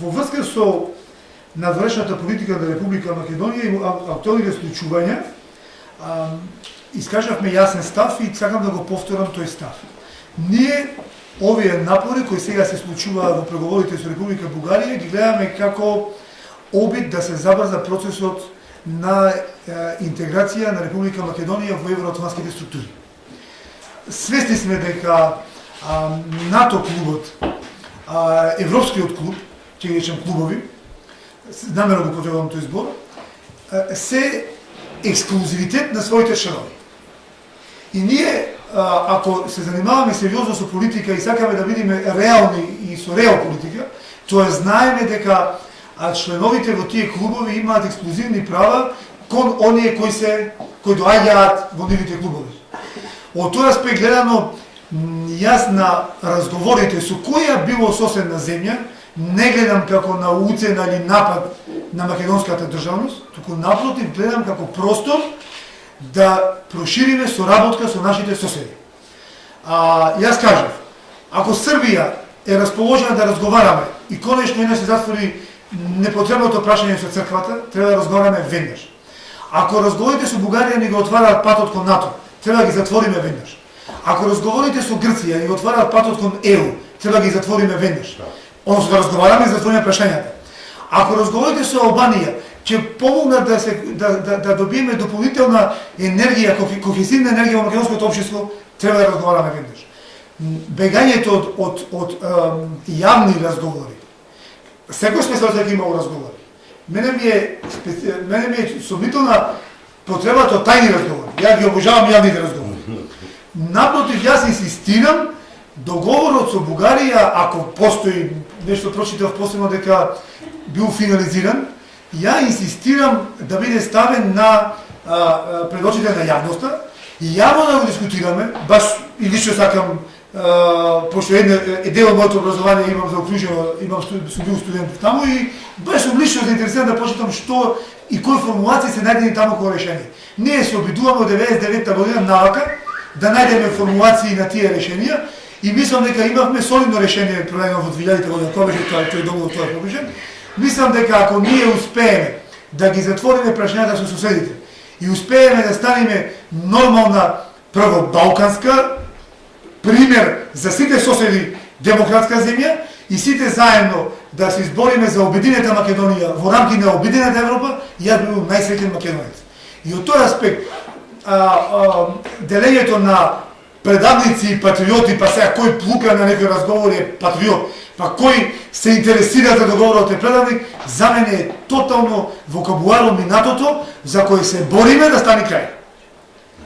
Во врска со надворешната политика на Република Македонија и актуелните случувања, искажавме јасен став и сакам да го повторам тој став. Ние овие напори кои сега се случуваат во преговорите со Република Бугарија ги гледаме како обид да се забрза процесот на интеграција на Република Македонија во евроатлантските структури. Свесни сме дека НАТО клубот, Европскиот клуб, ќе ги речем клубови, намерно го потребувам тој збор, се ексклузивитет на своите членови. И ние, ако се занимаваме сериозно со политика и сакаме да бидеме реални и со реал политика, тоа знаеме дека членовите во тие клубови имаат ексклузивни права кон оние кои доаѓаат во нивните клубови. Од тој аспект гледано, јас на разговорите со која било соседна земја, не гледам како на уцена или напад на македонската државност, туку напротив гледам како простор да прошириме соработка со нашите соседи. Јас кажав, ако Србија е расположена да разговараме и конечно една се затвори непотребното прашање со црквата, треба да разговараме веднаш. Ако разговорите со Бугарија ни го отвараат патот кон НАТО, треба да ги затвориме веднаш. Ако разговорите со Грција ни го отвараат патот кон ЕУ, треба да ги затвориме веднаш. Односно да разговараме и затвориме прашањата. Ако разговорите со Албанија ќе помогнат да добиеме дополнителна енергија, кохезивна енергија во македонското општество, треба да разговараме веднаш. Бегањето од јавни разговори. Секој смисла дека имало разговори. Мене ми е сомнителна потребата од тајни разговори. Ја ги обожавам јавните разговори. Напротив, јас инсистирам договорот со Бугарија, ако постои нешто прочитав посебно дека бил финализиран, ја инсистирам да биде ставен на пред очите на јавноста и јавно да го дискутираме, баш и лично сакам, пошто е дел од моето образование имам заокружено, сум бил студент таму и баш сум лично заинтересиран да почитам што и кои формулации се најдени таму како решение. Ние се обидуваме од 99-та година навака да најдеме формулации на тие решенија и мислам дека имавме солидно решение проведено во 2000-та година, кога беше тој договор тоа подпишан. Мислам дека ако ние успееме да ги затвориме прашањата со соседите и успееме да станеме нормална прво балканска пример за сите соседи демократска земја и сите заедно да се избориме за обединета Македонија во рамки на обединета Европа, јас бил најсреќен македонец. И од тој аспект делењето на предавници и патриоти, па сега кој плука на некој разговор е патриот, па кој се интересира за договорот е предавник, за мене е тотално вокабуларно минатото за кој се бориме да стане крај.